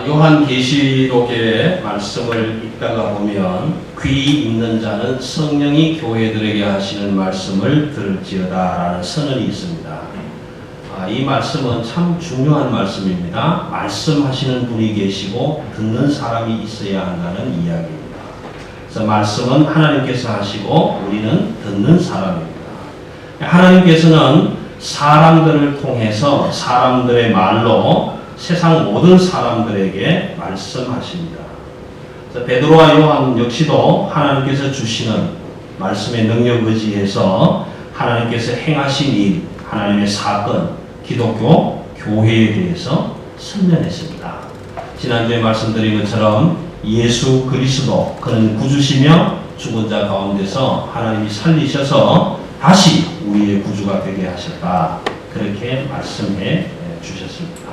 요한계시록의 말씀을 읽다가 보면 귀 있는 자는 성령이 교회들에게 하시는 말씀을 들을지어다라는 선언이 있습니다. 이 말씀은 참 중요한 말씀입니다. 말씀하시는 분이 계시고 듣는 사람이 있어야 한다는 이야기입니다. 그래서 말씀은 하나님께서 하시고 우리는 듣는 사람입니다. 하나님께서는 사람들을 통해서 사람들의 말로 세상 모든 사람들에게 말씀하십니다. 베드로와 요한 역시도 하나님께서 주시는 말씀의 능력 의지해서 하나님께서 행하신 일, 하나님의 사건, 기독교, 교회에 대해서 설명했습니다. 지난주에 말씀드린 것처럼 예수 그리스도, 그는 구주시며 죽은 자 가운데서 하나님이 살리셔서 다시 우리의 구주가 되게 하셨다. 그렇게 말씀해 주셨습니다.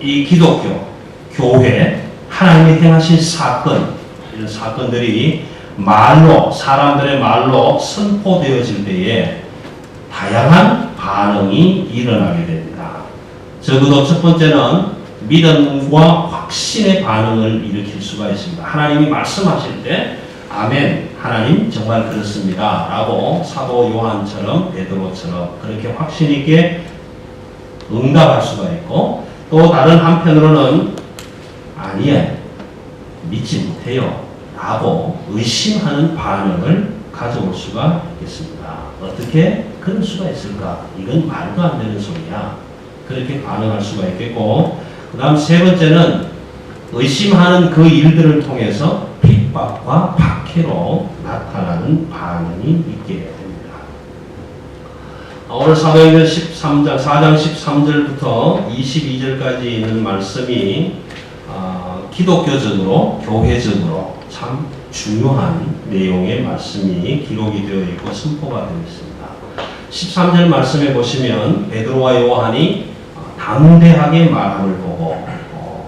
이 기독교, 교회, 하나님이 행하신 사건, 이런 사건들이 말로, 사람들의 말로 선포되어질 때에 다양한 반응이 일어나게 됩니다. 적어도 첫 번째는 믿음과 확신의 반응을 일으킬 수가 있습니다. 하나님이 말씀하실 때 아멘, 하나님 정말 그렇습니다 라고 사도 요한처럼 베드로처럼 그렇게 확신 있게 응답할 수가 있고, 또 다른 한편으로는 아니에요, 믿지 못해요 라고 의심하는 반응을 가져올 수가 있겠습니다. 어떻게 그럴 수가 있을까? 이건 말도 안 되는 소리야. 그렇게 반응할 수가 있겠고, 그 다음 세 번째는 의심하는 그 일들을 통해서 핍박과 박해로 나타나는 반응이 있게 됩니다. 오늘 사도행전 4장 13절부터 22절까지 있는 말씀이 기독교적으로, 교회적으로 참 중요한 내용의 말씀이 기록이 되어 있고 선포가 되어 있습니다. 13절 말씀에 보시면 베드로와 요한이 담대하게 말함을 보고,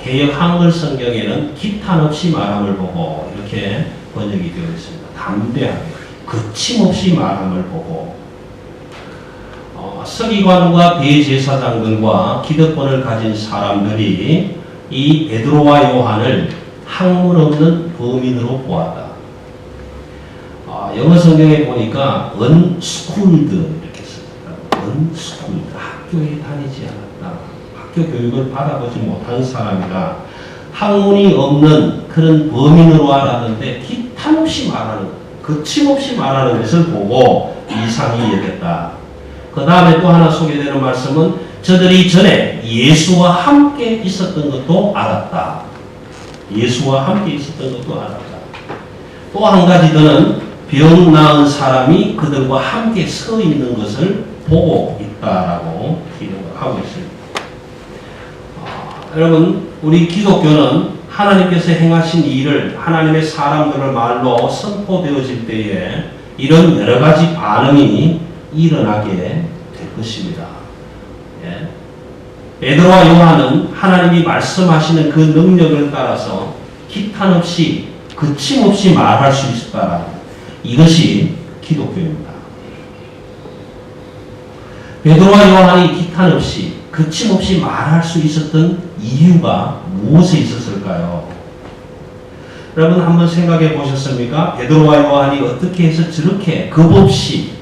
개역 한글 성경에는 기탄 없이 말함을 보고 이렇게 번역이 되어 있습니다. 담대하게, 거침없이 말함을 보고, 서기관과 대제사장들과 기득권을 가진 사람들이 이 베드로와 요한을 학문 없는 범인으로 보았다. 영어 성경에 보니까 unschooled 이렇게 씁니다. unschooled, 학교에 다니지 않았다. 학교 교육을 받아보지 못한 사람이라 학문이 없는 그런 범인으로 알았는데 기탄없이 말하는, 거침없이 말하는 것을 보고 이상이 여겼다. 그 다음에 또 하나 소개되는 말씀은 저들이 전에 예수와 함께 있었던 것도 알았다. 예수와 함께 있었던 것도 알았다. 또 한 가지 더는 병 나은 사람이 그들과 함께 서 있는 것을 보고 있다라고 기록을 하고 있습니다. 여러분, 우리 기독교는 하나님께서 행하신 일을 하나님의 사람들의 말로 선포되어질 때에 이런 여러 가지 반응이 일어나게 될 것입니다. 예. 베드로와 요한은 하나님이 말씀하시는 그 능력을 따라서 기탄 없이, 거침없이 말할 수 있었다. 이것이 기독교입니다. 베드로와 요한이 기탄 없이, 거침없이 말할 수 있었던 이유가 무엇에 있었을까요? 여러분 한번 생각해 보셨습니까? 베드로와 요한이 어떻게 해서 저렇게 겁없이,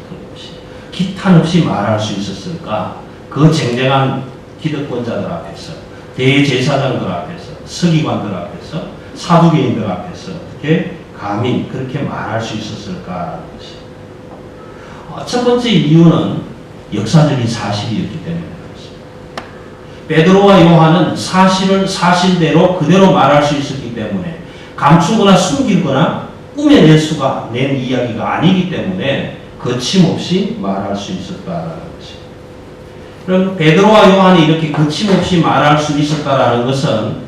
기탄 없이 말할 수 있었을까? 그 쟁쟁한 기득권자들 앞에서, 대제사장들 앞에서, 서기관들 앞에서, 사두개인들 앞에서 어떻게 감히 그렇게 말할 수 있었을까라는 것이. 첫 번째 이유는 역사적인 사실이었기 때문에 그렇습니다. 베드로와 요한은 사실을 사실대로 그대로 말할 수 있었기 때문에, 감추거나 숨기거나 꾸며낼 수가 낸 이야기가 아니기 때문에 거침없이 말할 수 있었다라는 것입니다. 그럼 베드로와 요한이 이렇게 거침없이 말할 수 있었다라는 것은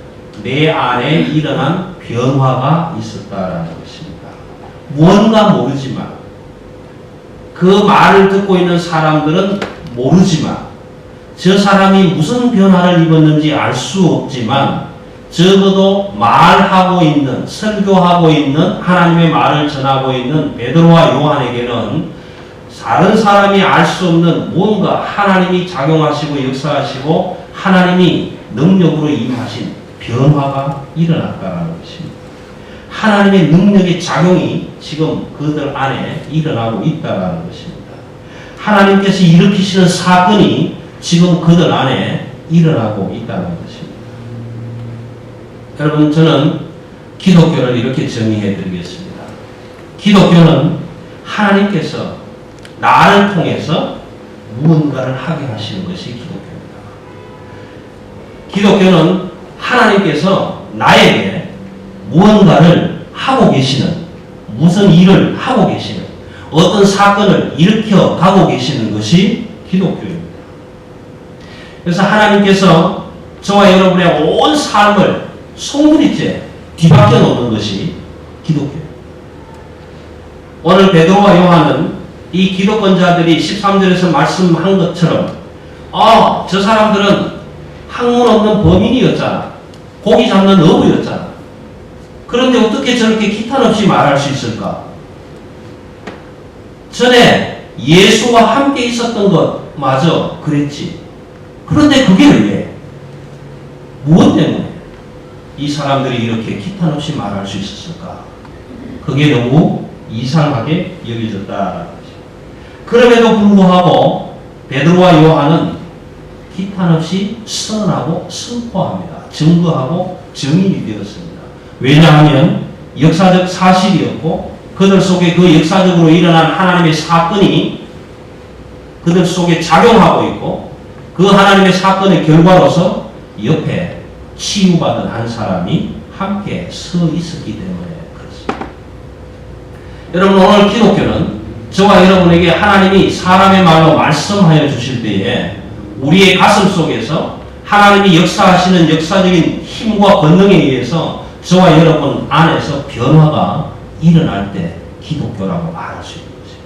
내 안에 일어난 변화가 있었다라는 것입니다. 무언가 모르지만, 그 말을 듣고 있는 사람들은 모르지만, 저 사람이 무슨 변화를 입었는지 알 수 없지만, 적어도 말하고 있는, 설교하고 있는, 하나님의 말을 전하고 있는 베드로와 요한에게는 다른 사람이 알 수 없는 무언가 하나님이 작용하시고 역사하시고 하나님이 능력으로 임하신 변화가 일어났다는 것입니다. 하나님의 능력의 작용이 지금 그들 안에 일어나고 있다는 것입니다. 하나님께서 일으키시는 사건이 지금 그들 안에 일어나고 있다는 것입니다. 여러분, 저는 기독교를 이렇게 정의해 드리겠습니다. 기독교는 하나님께서 나를 통해서 무언가를 하게 하시는 것이 기독교입니다. 기독교는 하나님께서 나에게 무언가를 하고 계시는, 무슨 일을 하고 계시는, 어떤 사건을 일으켜 가고 계시는 것이 기독교입니다. 그래서 하나님께서 저와 여러분의 온 삶을 송두리째 뒤바뀌어 놓는 것이 기독교입니다. 오늘 베드로와 요한은 이 기독권자들이 13절에서 말씀한 것처럼 저 사람들은 학문 없는 범인이었잖아. 고기 잡는 어부였잖아. 그런데 어떻게 저렇게 기탄 없이 말할 수 있을까? 전에 예수와 함께 있었던 것 마저 그랬지. 그런데 그게 왜? 무엇 때문에 이 사람들이 이렇게 기탄 없이 말할 수 있었을까? 그게 너무 이상하게 여겨졌다. 그럼에도 불구하고 베드로와 요한은 기탄 없이 선언하고 선포합니다. 증거하고 증인이 되었습니다. 왜냐하면 역사적 사실이었고 그들 속에 그 역사적으로 일어난 하나님의 사건이 그들 속에 작용하고 있고 그 하나님의 사건의 결과로서 옆에 치유받은 한 사람이 함께 서 있었기 때문에 그렇습니다. 여러분, 오늘 기독교는 저와 여러분에게 하나님이 사람의 말로 말씀하여 주실 때에 우리의 가슴 속에서 하나님이 역사하시는 역사적인 힘과 권능에 의해서 저와 여러분 안에서 변화가 일어날 때 기독교라고 말할 수 있는 것입니다.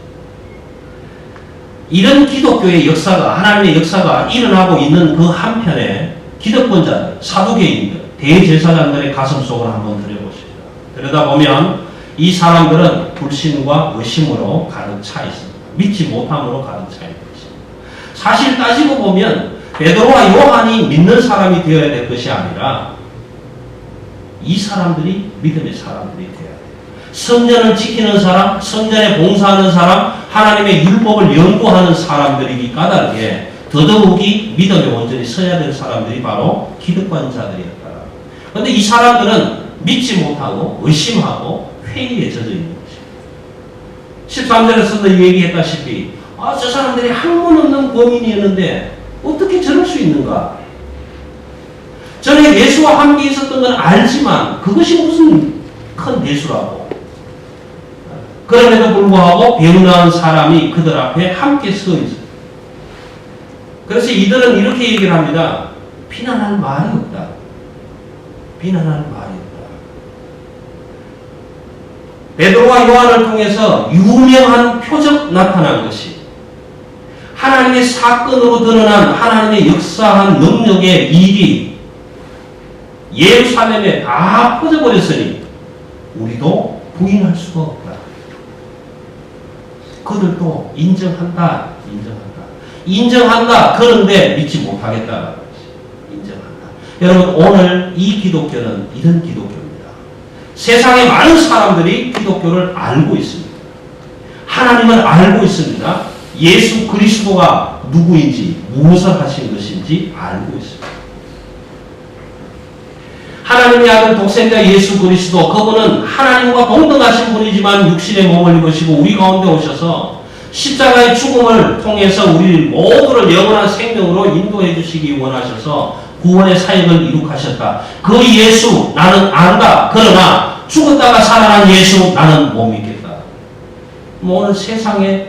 이런 기독교의 역사가, 하나님의 역사가 일어나고 있는 그 한편에 기득권자들, 사두개인들, 대제사장들의 가슴 속을 한번 들여보십시오. 들여다보면 이 사람들은 불신과 의심으로 가득 차 있습니다. 믿지 못함으로 가득 차 있는 것입니다. 사실 따지고 보면 베드로와 요한이 믿는 사람이 되어야 될 것이 아니라 이 사람들이 믿음의 사람들이 되어야 돼요. 성전을 지키는 사람, 성전에 봉사하는 사람, 하나님의 율법을 연구하는 사람들이기 까닭에 더더욱이 믿음에 온전히 서야 될 사람들이 바로 기득권자들이었다. 그런데 이 사람들은 믿지 못하고 의심하고 회의에 젖어 있는 것입니다. 13절에서도 얘기했다시피 저 사람들이 학문 없는 범인이었는데 어떻게 저럴 수 있는가? 전에 예수와 함께 있었던 건 알지만 그것이 무슨 큰 대수라고. 그럼에도 불구하고 배운한 사람이 그들 앞에 함께 서 있어요. 그래서 이들은 이렇게 얘기를 합니다. 비난할 말이 없다. 비난할 말이 없다. 베드로와 요한을 통해서 유명한 표적 나타난 것이 하나님의 사건으로 드러난 하나님의 역사한 능력의 일이 예루살렘에 다 퍼져버렸으니 우리도 부인할 수가 없다. 그들도 인정한다. 인정한다. 그런데 믿지 못하겠다. 인정한다. 여러분, 오늘 이 기독교는 이런 기독교입니다. 세상의 많은 사람들이 기독교를 알고 있습니다. 하나님을 알고 있습니다. 예수 그리스도가 누구인지, 무엇을 하신 것인지 알고 있습니다. 하나님의 아들 독생자 예수 그리스도, 그분은 하나님과 동등하신 분이지만 육신의 몸을 입으시고 우리 가운데 오셔서 십자가의 죽음을 통해서 우리 모두를 영원한 생명으로 인도해 주시기 원하셔서 구원의 사역을 이룩하셨다. 그 예수 나는 안다. 그러나 죽었다가 살아난 예수 나는 못 믿겠다. 오늘 세상에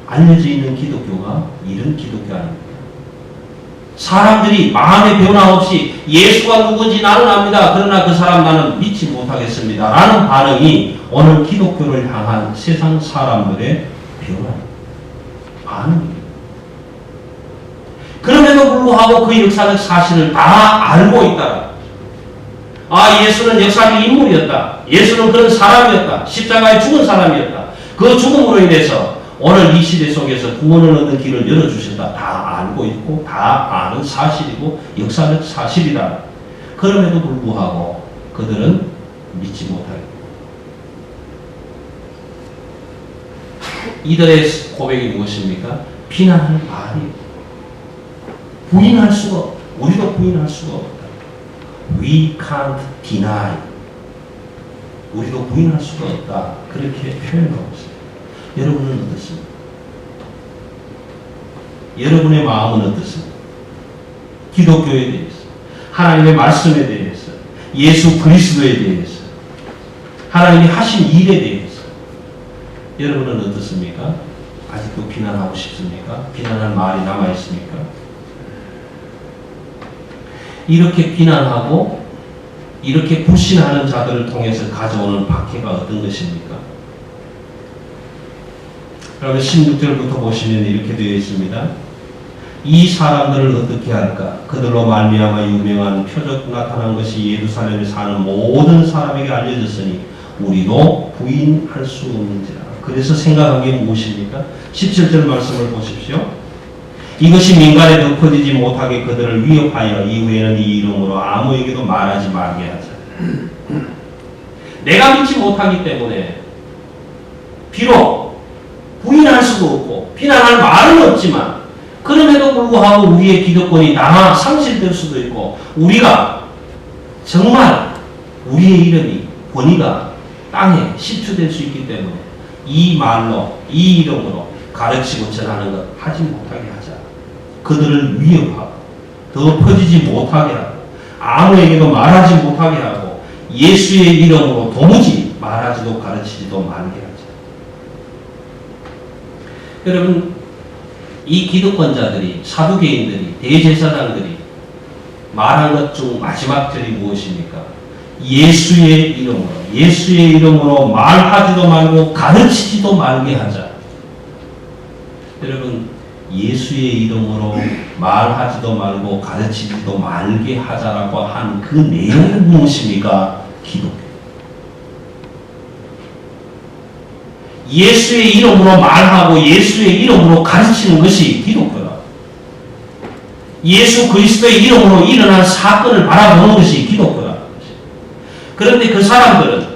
알려져 있는 기독교가 이런 기독교 아닙니다. 사람들이 마음의 변화 없이 예수가 누군지 나는 압니다. 그러나 그 사람 나는 믿지 못하겠습니다. 라는 반응이 오늘 기독교를 향한 세상 사람들의 반응입니다. 그럼에도 불구하고 그 역사적 사실을 다 알고 있다. 예수는 역사적 인물이었다. 예수는 그런 사람이었다. 십자가에 죽은 사람이었다. 그 죽음으로 인해서 오늘 이 시대 속에서 구원을 얻는 길을 열어주신다. 다 알고 있고 다 아는 사실이고 역사적 사실이다. 그럼에도 불구하고 그들은 믿지 못하게. 이들의 고백이 무엇입니까? 비난할 말이 부인할 수가 없다. 우리도 부인할 수가 없다. We can't deny. 우리도 부인할 수가 없다. 그렇게 표현하고 있습니다. 여러분은 어떻습니까? 여러분의 마음은 어떻습니까? 기독교에 대해서, 하나님의 말씀에 대해서, 예수 그리스도에 대해서, 하나님이 하신 일에 대해서 여러분은 어떻습니까? 아직도 비난하고 싶습니까? 비난할 말이 남아있습니까? 이렇게 비난하고 이렇게 불신하는 자들을 통해서 가져오는 박해가 어떤 것입니까? 그러면 16절부터 보시면 이렇게 되어 있습니다. 이 사람들을 어떻게 할까? 그들로 말미암아 유명한 표적 나타난 것이 예루살렘에 사는 모든 사람에게 알려졌으니 우리도 부인할 수 없는지라. 그래서 생각한 게 무엇입니까? 17절 말씀을 보십시오. 이것이 민간에 덮어지지 못하게 그들을 위협하여 이후에는 이 이름으로 아무에게도 말하지 말게 하자. 내가 믿지 못하기 때문에 비록 부인할 수도 없고 비난할 말은 없지만 그럼에도 불구하고 우리의 기득권이 상실될 수도 있고 우리가 정말 우리의 이름이 권위가 땅에 실추될 수 있기 때문에 이 말로 이 이름으로 가르치고 전하는 것 하지 못하게 하자. 그들을 위협하고 더 퍼지지 못하게 하고 아무에게도 말하지 못하게 하고 예수의 이름으로 도무지 말하지도 가르치지도 말게 하자. 여러분, 이 기득권자들이, 사두개인들이, 대제사장들이 말한 것 중 마지막 절이 무엇입니까? 예수의 이름으로 말하지도 말고 가르치지도 말게 하자. 여러분, 예수의 이름으로 말하지도 말고 가르치지도 말게 하자라고 한 그 내용은 무엇입니까? 기독교. 예수의 이름으로 말하고 예수의 이름으로 가르치는 것이 기독교다. 예수 그리스도의 이름으로 일어난 사건을 바라보는 것이 기독교다. 그런데 그 사람들은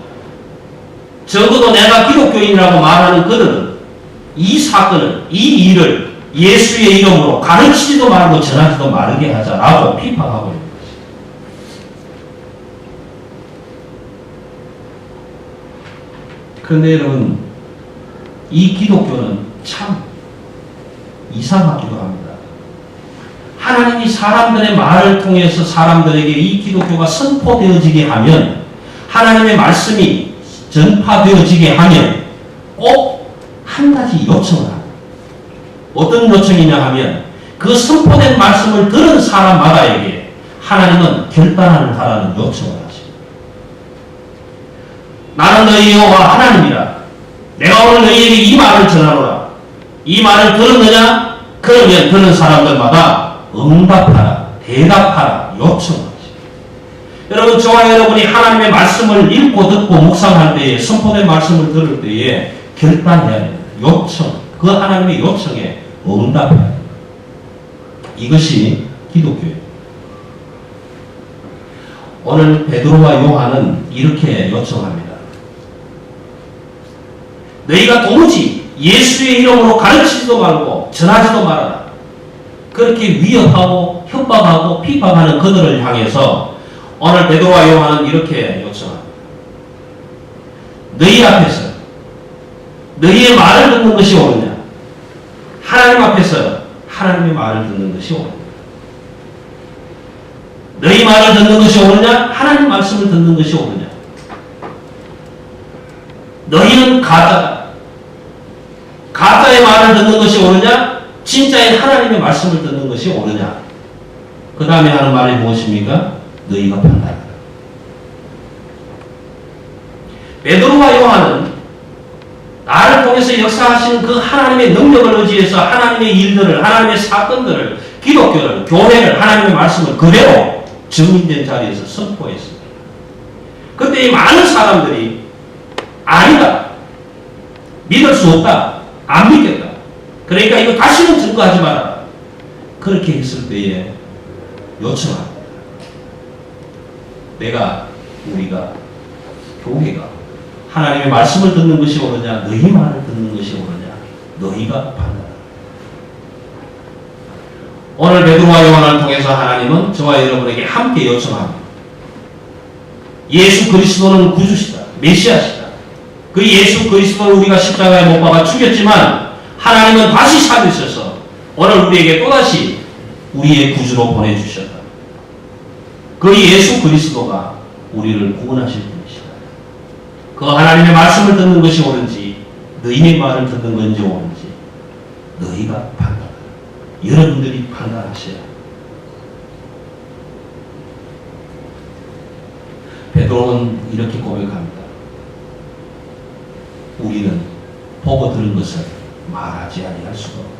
적어도 내가 기독교인이라고 말하는 그들은 이 사건을, 이 일을 예수의 이름으로 가르치지도 말고 전하지도 말게 하자라고 비판하고 있는 것입니다. 그런데 여러분, 이 기독교는 참 이상하기도 합니다. 하나님이 사람들의 말을 통해서 사람들에게 이 기독교가 선포되어지게 하면, 하나님의 말씀이 전파되어지게 하면 꼭 한 가지 요청을 합니다. 어떤 요청이냐 하면 그 선포된 말씀을 들은 사람마다에게 하나님은 결단을 하라는 요청을 하십니다. 나는 너희 여호와 하나님이라. 내가 오늘 너희에게 이 말을 전하노라. 이 말을 들었느냐? 그러면 들은 사람들마다 응답하라, 대답하라, 요청하라. 여러분, 저와 여러분이 하나님의 말씀을 읽고 듣고 묵상할 때에, 선포된 말씀을 들을 때에 결단해야 됩니다. 요청, 그 하나님의 요청에 응답해야 됩니다. 이것이 기독교예요. 오늘 베드로와 요한은 이렇게 요청합니다. 너희가 도무지 예수의 이름으로 가르치지도 말고 전하지도 말아라. 그렇게 위협하고 협박하고 비판하는 그들을 향해서 오늘 베드로와 요한은 이렇게 요청합니다. 너희 앞에서 너희의 말을 듣는 것이 옳으냐? 하나님 앞에서 하나님의 말을 듣는 것이 옳으냐? 너희 말을 듣는 것이 옳으냐? 하나님 말씀을 듣는 것이 옳으냐? 너희는 가짜다. 가짜의 말을 듣는 것이 옳으냐? 진짜인 하나님의 말씀을 듣는 것이 옳으냐? 그 다음에 하는 말이 무엇입니까? 너희가 판단하라. 베드로와 요한은 나를 통해서 역사하신 그 하나님의 능력을 의지해서 하나님의 일들을, 하나님의 사건들을, 기독교를, 교회를, 하나님의 말씀을 그대로 증인된 자리에서 선포했습니다. 그때 이 많은 사람들이 아니다, 믿을 수 없다, 안 믿겠다, 그러니까 이거 다시는 증거하지 마라, 그렇게 했을 때에 요청합니다. 우리가 교회가 하나님의 말씀을 듣는 것이 옳으냐, 너희 말을 듣는 것이 옳으냐, 너희가 판단하라. 오늘 베드로와 요한을 통해서 하나님은 저와 여러분에게 함께 요청합니다. 예수 그리스도는 구주시다, 메시아시다. 그 예수 그리스도를 우리가 십자가에 못 박아 죽였지만 하나님은 다시 살리셔서 오늘 우리에게 또다시 우리의 구주로 보내주셨다. 그 예수 그리스도가 우리를 구원하실 분이시다. 그 하나님의 말씀을 듣는 것이 옳은지 너희의 말을 듣는 건지 옳은지 너희가 판단하라. 여러분들이 판단하셔야 합니다. 베드로는 이렇게 고백합니다. 우리는 보고 들은 것을 말하지 아니할 수가 없다.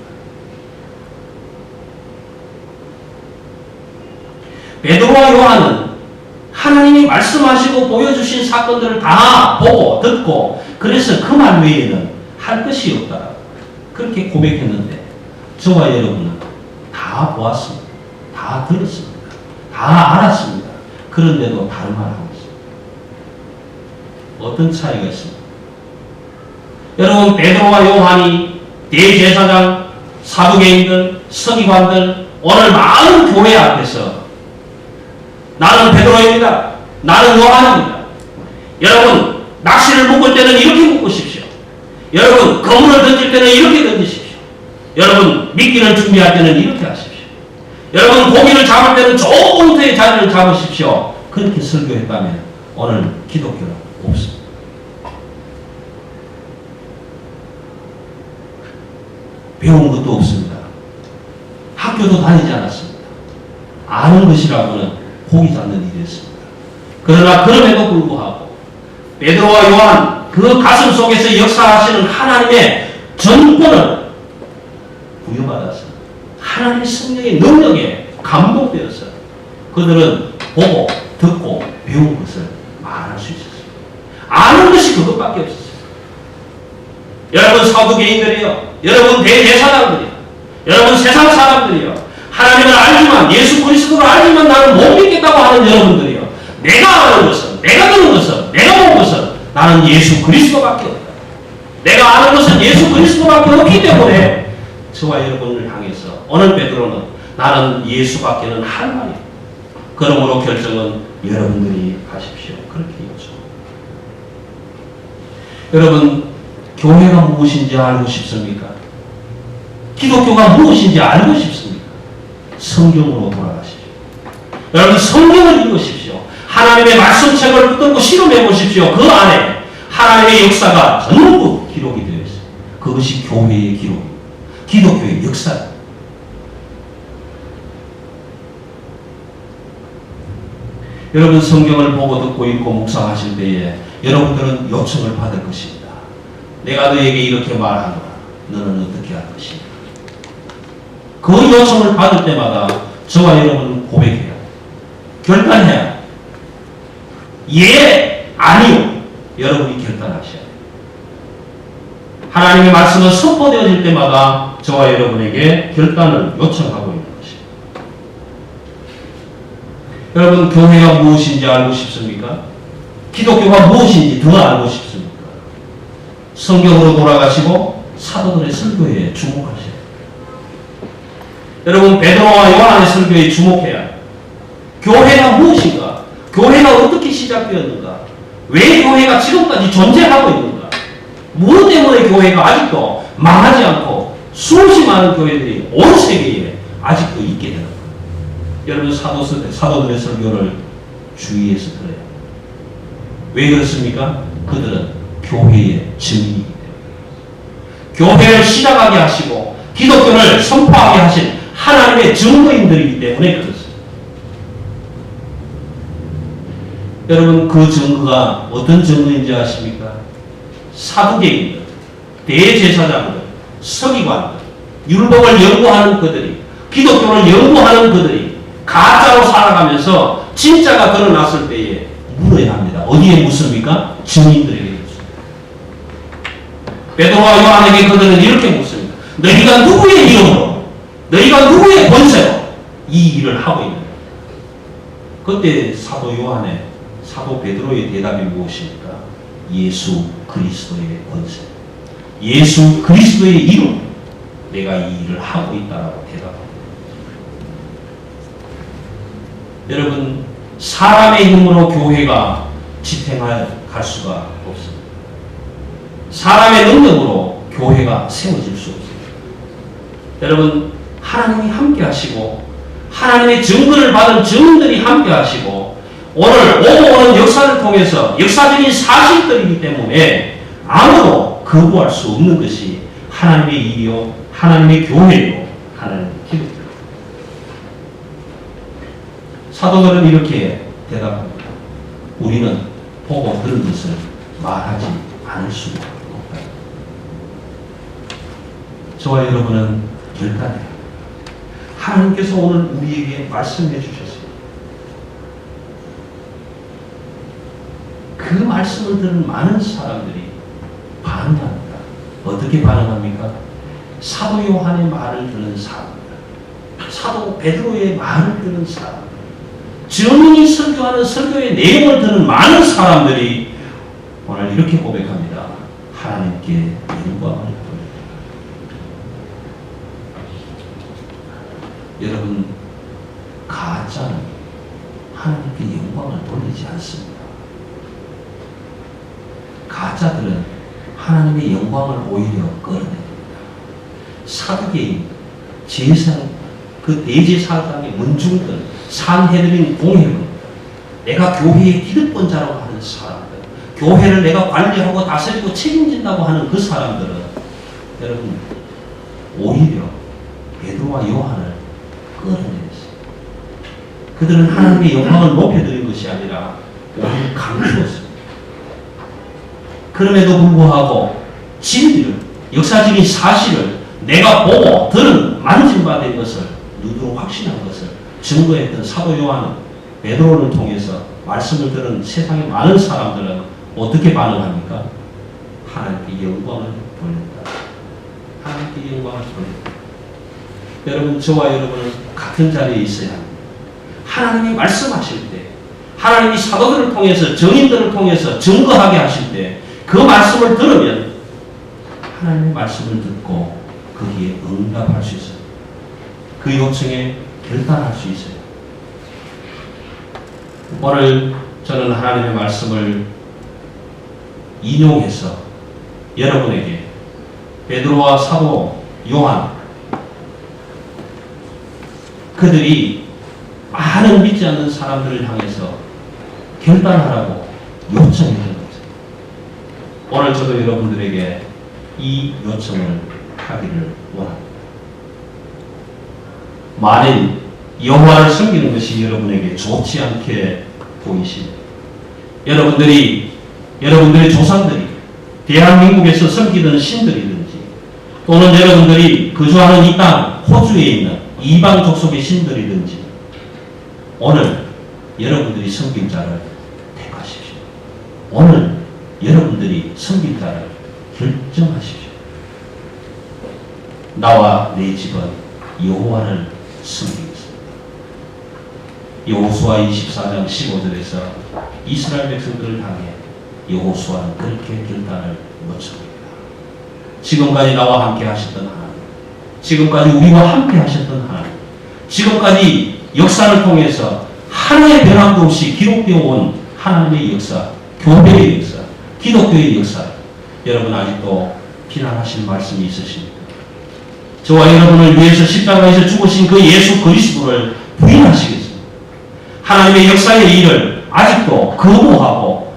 베드로와 요한은 하나님이 말씀하시고 보여주신 사건들을 다 보고 듣고 그래서 그 말 외에는 할 것이 없다. 그렇게 고백했는데 저와 여러분은 다 보았습니다. 다 들었습니다. 다 알았습니다. 그런데도 다른 말 하고 있습니다. 어떤 차이가 있습니까? 여러분, 베드로와 요한이 대제사장, 사두개인들, 서기관들, 오늘 많은 교회 앞에서 나는 베드로입니다. 나는 요한입니다. 여러분, 낚시를 묶을 때는 이렇게 묶으십시오. 여러분, 거물을 던질 때는 이렇게 던지십시오. 여러분, 미끼를 준비할 때는 이렇게 하십시오. 여러분, 고기를 잡을 때는 좋은 봉투의 자리를 잡으십시오. 그렇게 설교했다면 오늘 기독교는 없습니다. 배운 것도 없습니다. 학교도 다니지 않았습니다. 아는 것이라고는 고기 잡는 일이었습니다. 그러나 그럼에도 불구하고 베드로와 요한 그 가슴 속에서 역사하시는 하나님의 전권을 부여받았습니다. 하나님의 성령의 능력에 감동되어서 그들은 보고 듣고 배운 것을 말할 수 있었습니다. 아는 것이 그것밖에 없었어요. 여러분 사두개인들이요, 여러분 대제사장들이요, 여러분 세상 사람들이요, 하나님을 알지만 예수 그리스도를 알지만 나는 못 믿겠다고 하는 여러분들이요, 내가 아는 것은, 내가 듣는 것은, 내가 본 것은 나는 예수 그리스도밖에 없다. 내가 아는 것은 예수 그리스도밖에 없기 때문에 저와 여러분을 향해서 오늘 베드로는 나는 예수밖에는 할 말이 없다. 그러므로 결정은 여러분들이 하십시오. 그렇게 요청. 여러분, 교회가 무엇인지 알고 싶습니까? 기독교가 무엇인지 알고 싶습니까? 성경으로 돌아가십시오. 여러분, 성경을 읽으십시오. 하나님의 말씀책을 붙들고 실험해 보십시오. 그 안에 하나님의 역사가 전부 기록이 되어 있어요. 그것이 교회의 기록입니다. 기독교의 역사입니다. 여러분, 성경을 보고 듣고 읽고 묵상하실 때에 여러분들은 요청을 받을 것입니다. 내가 너에게 이렇게 말하노라. 너는 어떻게 할 것인가? 그 요청을 받을 때마다 저와 여러분은 고백해야, 결단해야, 예, 아니요, 여러분이 결단하셔야 돼요. 하나님의 말씀은 선포되어질 때마다 저와 여러분에게 결단을 요청하고 있는 것입니다. 여러분, 교회가 무엇인지 알고 싶습니까? 기독교가 무엇인지 더 알고 싶습니까? 성경으로 돌아가시고 사도들의 설교에 주목하셔야 돼요. 여러분, 베드로와 요한의 설교에 주목해야 해요. 교회가 무엇인가? 교회가 어떻게 시작되었는가? 왜 교회가 지금까지 존재하고 있는가? 무엇 때문에 교회가 아직도 망하지 않고 수없이 많은 교회들이 온 세계에 아직도 있게 되는가? 여러분, 사도들의 설교를 주의해서 들어야 합니다. 왜 그렇습니까? 그들은 교회의 증인이기 때문에. 교회를 시작하게 하시고 기독교를 선포하게 하신 하나님의 증거인들이기 때문에 그렇습니다. 여러분, 그 증거가 어떤 증거인지 아십니까? 사두개인들, 대제사장들, 서기관들, 율법을 연구하는 그들이, 기독교를 연구하는 그들이 가짜로 살아가면서 진짜가 드러났을 때에 물어야 합니다. 어디에 묻습니까? 증인들에게 묻습니다. 베드로와 요한에게 그들은 이렇게 묻습니다. 너희가 누구의 이름으로, 너희가 누구의 권세로 이 일을 하고 있느냐? 그때 사도 요한의 사도 베드로의 대답이 무엇입니까? 예수 그리스도의 권세, 예수 그리스도의 이름, 내가 이 일을 하고 있다라고 대답합니다. 여러분, 사람의 힘으로 교회가 지탱할 갈 수가 없습니다. 사람의 능력으로 교회가 세워질 수 없습니다. 여러분, 하나님이 함께 하시고 하나님의 증거를 받은 증인들이 함께 하시고 오늘 오는 역사를 통해서 역사적인 사실들이기 때문에 아무도 거부할 수 없는 것이 하나님의 일이요, 하나님의 교회요, 하나님의 기독교요. 사도들은 이렇게 대답합니다. 우리는 보고 들은 것을 말하지 않을 수가 없다. 저와 여러분은 결단해야 합니다. 하나님께서 오늘 우리에게 말씀해 주셨습니다. 그 말씀을 들은 많은 사람들이 반응합니다. 어떻게 반응합니까? 사도 요한의 말을 듣는 사람들, 사도 베드로의 말을 듣는 사람들, 증인이 설교하는 설교의 내용을 듣는 많은 사람들이 오늘 이렇게 고백합니다. 하나님께 영광을 돌립니다. 여러분, 가짜는 하나님께 영광을 돌리지 않습니다. 가짜들은 하나님의 영광을 오히려 끌어냅니다. 사두개인, 제사장, 그 대제사장의 문중들, 산헤드린 공회론, 내가 교회의 기득권자라고 하는 사람들, 교회를 내가 관리하고 다스리고 책임진다고 하는 그 사람들은 여러분 오히려 베드로와 요한을 끌어내렸어요. 그들은 하나님의 영광을 높여드린 것이 아니라 오히려 강조했습니다. 그럼에도 불구하고 진리를, 역사적인 사실을 내가 보고 들은 만진바된 것을 눈으로 확신한 것을 증거했던 사도 요한은 베드로를 통해서 말씀을 들은 세상의 많은 사람들은 어떻게 반응합니까? 하나님께 영광을 돌린다. 하나님께 영광을 돌린다. 여러분, 저와 여러분은 같은 자리에 있어야 합니다. 하나님이 말씀하실 때, 하나님이 사도들을 통해서, 증인들을 통해서 증거하게 하실 때 그 말씀을 들으면 하나님의 말씀을 듣고 거기에 응답할 수 있어요. 그 요청에 결단할 수 있어요. 오늘 저는 하나님의 말씀을 인용해서 여러분에게 베드로와 사도 요한, 그들이 많은 믿지 않는 사람들을 향해서 결단하라고 요청했던 거죠. 오늘 저도 여러분들에게 이 요청을 하기를 원합니다. 만일 여호와를 섬기는 것이 여러분에게 좋지 않게 보이시면 여러분들의 조상들이 대한민국에서 섬기던 신들이든지 또는 여러분들이 거주하는 이 땅 호주에 있는 이방 족속의 신들이든지 오늘 여러분들이 섬긴 자를 택하십시오. 오늘 여러분들이 섬긴 자를 결정하십시오. 나와 내 집은 여호와를 섬기겠습니다. 여호수아 24장 15절에서 이스라엘 백성들을 향해 여호수아는 그렇게 결단을 요청합니다. 지금까지 나와 함께 하셨던 하나님, 지금까지 우리와 함께 하셨던 하나님, 지금까지 역사를 통해서 하나의 변함도 없이 기록되어 온 하나님의 역사, 교회의 역사, 기독교의 역사, 여러분 아직도 비난하실 말씀이 있으십니까? 저와 여러분을 위해서 십자가에서 죽으신 그 예수 그리스도를 부인하시겠습니까? 하나님의 역사의 일을 아직도 거부하고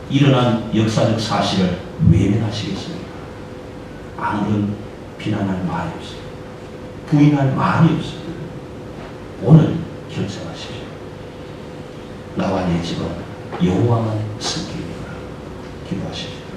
일어난 역사적 사실을 외면하시겠습니까? 아무런 비난할 말이 없습니다. 부인할 말이 없습니다. 오늘 결정하십시오. 나와 내 집은 여호와만 섬기리라. 기도하십시오.